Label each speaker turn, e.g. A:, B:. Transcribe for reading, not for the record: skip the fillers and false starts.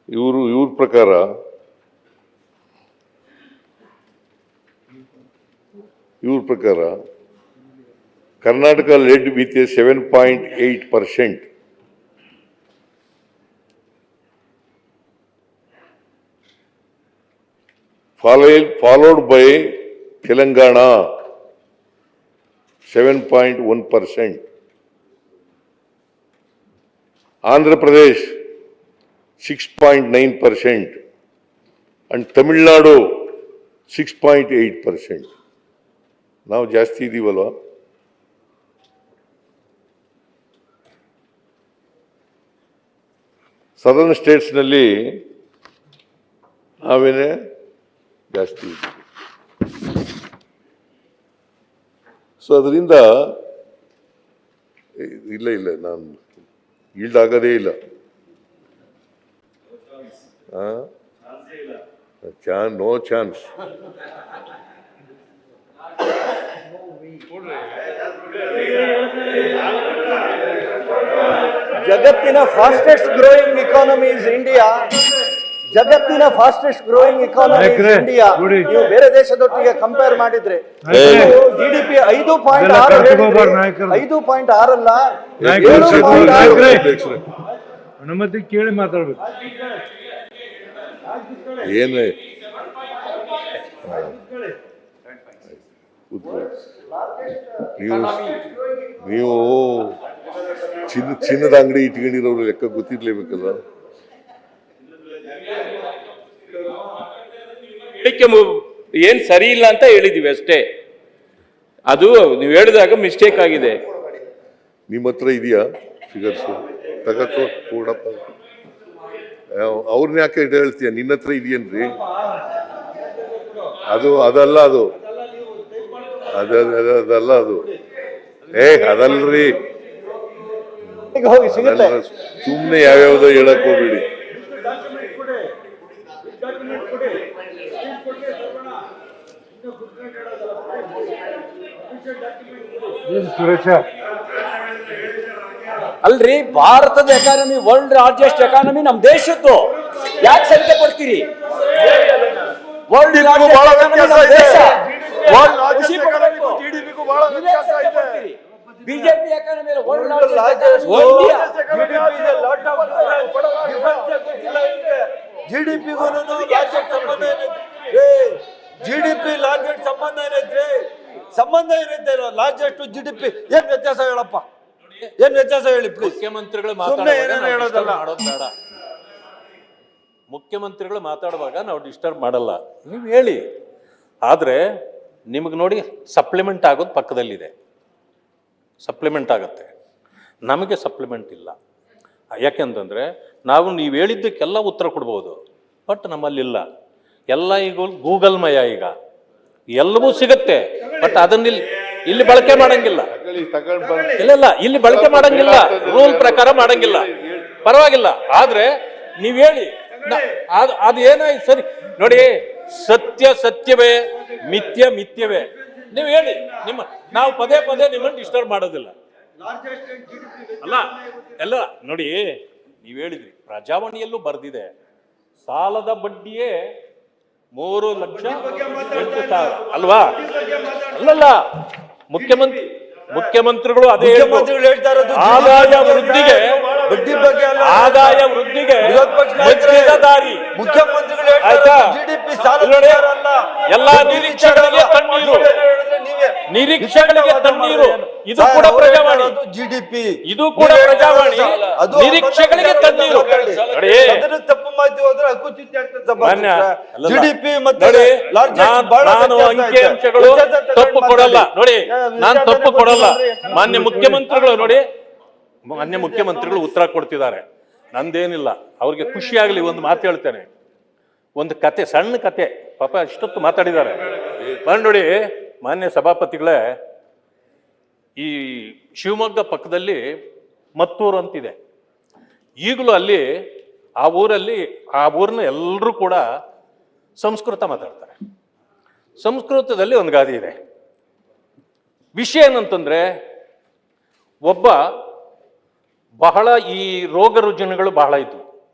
A: ಇವ್ರ ಪ್ರಕಾರ Karnataka led with 7.8%. followed by Telangana 7.1%, Andhra Pradesh 6.9%, and Tamil Nadu 6.8%. Now ಜಾಸ್ತಿ ಇದೀವಲ್ವಾ? Southern States ನಲ್ಲಿ ನಾವೇನೇ ಜಾಸ್ತಿ ಇದೆ. ಸೊ ಅದರಿಂದ ಇಲ್ಲ ನಾನು ಈಲ್ಡ್ ಆಗೋದೇ ಇಲ್ಲ. No chance.
B: ಜಗತ್ತಿನ fastest growing economy is India. ಜಗತ್ತಿನ fastest growing economy is India. ನೀವು ಬೇರೆ ದೇಶದೊಟ್ಟಿಗೆ ಕಂಪೇರ್ ಮಾಡಿದ್ರೆ ಜಿಡಿಪಿ 5.6 ಅಲ್ಲ, 7.6.
C: ಅನುಮತಿ ಕೇಳಿ ಮಾತಾಡ್ಬೇಕು.
A: ಏನೇ ನೀವು ಚಿನ್ನದ ಅಂಗಡಿ ಇಟ್ಕೊಂಡಿರೋರು ಲೆಕ್ಕ ಗೊತ್ತಿರ್ಲೇಬೇಕಲ್ಲ.
D: ಏನ್ ಸರಿ ಇಲ್ಲ ಅಂತ ಹೇಳಿದೀವಿ ಅಷ್ಟೇ. ಅದು ನೀವು ಹೇಳಿದಾಗ ಮಿಸ್ಟೇಕ್ ಆಗಿದೆ.
A: ನಿಮ್ಮ ಹತ್ರ ಇದೆಯಾ ಫಿಗರ್ಸ್? ತಗೋ ಕೂಡಪ್ಪ. ಅವ್ರನ್ನ ಯಾಕೆ ಹೇಳ್ತೀಯ? ನಿನ್ನ ಹತ್ರ ಇದೆಯೇನ್ರಿ? ಅದಲ್ಲ ಅದು ಅದಲ್ರಿ. ಸುಮ್ನೆ ಯಾವ್ಯಾವ್ದೋ ಹೇಳಕ್ ಹೋಗ್ಬೇಡಿ.
B: ಅಲ್ರಿ, ಭಾರತದ ಎಕಾನಮಿ ವರ್ಲ್ಡ್ ಲಾರ್ಜೆಸ್ಟ್ ಎಕಾನಮಿ ನಮ್ ದೇಶದ್ದು. ಯಾಕೆ ಸಂಖ್ಯೆ ಕೊಡ್ತೀರಿ? World BJP economy world largest. ಜಿಡಿಪಿಗೂ ಜಿಡಿಪಿ ಲಾರ್ಜೆಸ್ಟ್ ಸಂಬಂಧ ಏನೈತ್ರಿ? ಸಂಬಂಧ ಏನೈತೆ? ಲಾರ್ಜೆಸ್ಟ್ ಜಿಡಿಪಿ ಏನ್ ವ್ಯತ್ಯಾಸ ಹೇಳಪ್ಪ? ಏನ್ ವ್ಯತ್ಯಾಸ ಹೇಳಿ ಪ್ಲೀಸ್.
D: ಮುಖ್ಯಮಂತ್ರಿಗಳು ಮಾತಾಡುವಾಗ ನಾವು ಡಿಸ್ಟರ್ಬ್ ಮಾಡಲ್ಲ, ನೀವು ಹೇಳಿ. ಆದ್ರೆ ನಿಮಗೆ ನೋಡಿ ಸಪ್ಲಿಮೆಂಟ್ ಆಗೋದು ಪಕ್ಕದಲ್ಲಿದೆ, ಸಪ್ಲಿಮೆಂಟ್ ಆಗುತ್ತೆ. ನಮಗೆ ಸಪ್ಲಿಮೆಂಟ್ ಇಲ್ಲ. ಯಾಕೆಂತಂದ್ರೆ ನೀವು ಹೇಳಿದ್ದಕ್ಕೆಲ್ಲ ಉತ್ತರ ಕೊಡ್ಬೋದು, ಬಟ್ ನಮ್ಮಲ್ಲಿಲ್ಲ. ಎಲ್ಲ ಈಗ ಗೂಗಲ್ ಮಯ, ಈಗ ಎಲ್ಲವೂ ಸಿಗುತ್ತೆ, ಬಟ್ ಅದನ್ನ ಇಲ್ಲಿ ಬಳಕೆ ಮಾಡಂಗಿಲ್ಲ. ಇಲ್ಲ ಇಲ್ಲಿ ಬಳಕೆ ಮಾಡಂಗಿಲ್ಲ, ರೂಲ್ ಪ್ರಕಾರ ಮಾಡಂಗಿಲ್ಲ. ಪರವಾಗಿಲ್ಲ, ಆದ್ರೆ ನೀವ್ ಹೇಳಿ. ಅದು ಏನಾಯ್ತು ಸರಿ ನೋಡಿ. ಸತ್ಯ ಸತ್ಯವೇ, ಮಿಥ್ಯ ಮಿಥ್ಯವೇ. ನೀವು ಹೇಳಿ. ನಾವು ಪದೇ ನಿಮ್ಮನ್ನು ಡಿಸ್ಟರ್ಬ್ ಮಾಡೋದಿಲ್ಲ. ಅಲ್ಲ ಎಲ್ಲ ನೋಡಿ, ನೀವ್ ಹೇಳಿದ್ರಿ ಪ್ರಜಾವಾಣಿಯಲ್ಲೂ ಬರ್ದಿದೆ, ಸಾಲದ ಬಡ್ಡಿಯೇ 3,08,000 ಅಲ್ವಾ? ಅಲ್ಲಲ್ಲ, ಮುಖ್ಯಮಂತ್ರಿಗಳು ಅದೇ
B: ಹೇಳ್ತಾ ಇರೋದು.
D: ಆದಾಯ ವೃದ್ಧಿಗೆ ಮಧ್ಯದ ದಾರಿ.
B: ಮುಖ್ಯಮಂತ್ರಿಗಳು
D: ಎಲ್ಲ ನಿರೀಕ್ಷೆಗಳಿಗೆ ತಣ್ಣೀರು. ಇದು ಕೂಡ ಪ್ರಜಾವಾಣಿ.
B: ಜಿಡಿಪಿ ಇದು
D: ಕೂಡ ಪ್ರಜಾವಾಣಿ. ನಿರೀಕ್ಷೆಗಳಿಗೆ ತಣ್ಣೀರು.
B: ತಪ್ಪು ಮಾಹಿತಿ ಹೋದ್ರೆ ಜಿಡಿಪಿ ಮತ್ತೆ
D: ನಾನು ಅಂಕಿಅಂಶಗಳು ತಪ್ಪು ಕೊಡಲ್ಲ ನೋಡಿ, ನಾನು ತಪ್ಪು ಕೊಡಲ್ಲ. ಮಾನ್ಯ ಮುಖ್ಯಮಂತ್ರಿಗಳು ನೋಡಿ, ಮಾನ್ಯ ಮುಖ್ಯಮಂತ್ರಿಗಳು ಉತ್ತರ ಕೊಡ್ತಿದ್ದಾರೆ, ನಂದೇನಿಲ್ಲ. ಅವ್ರಿಗೆ ಖುಷಿ ಆಗ್ಲಿ. ಒಂದು ಮಾತು ಹೇಳ್ತೇನೆ, ಒಂದು ಕತೆ, ಸಣ್ಣ ಕತೆ. ಪಾಪ ಇಷ್ಟೊತ್ತು ಮಾತಾಡಿದ್ದಾರೆ. ನೋಡಿ ಮಾನ್ಯ ಸಭಾಪತಿಗಳೇ, ಈ ಶಿವಮೊಗ್ಗ ಪಕ್ಕದಲ್ಲಿ ಮತ್ತೂರು ಅಂತಿದೆ. ಈಗಲೂ ಅಲ್ಲಿ ಆ ಊರಿನ ಎಲ್ಲರೂ ಕೂಡ ಸಂಸ್ಕೃತ ಮಾತಾಡ್ತಾರೆ. ಸಂಸ್ಕೃತದಲ್ಲಿ ಒಂದು ಗಾದೆ ಇದೆ. ವಿಷಯ ಏನಂತಂದ್ರೆ, ಒಬ್ಬ ಬಹಳ ಈ ರೋಗ ರುಜಿನಗಳು ಬಹಳ ಇದ್ವು.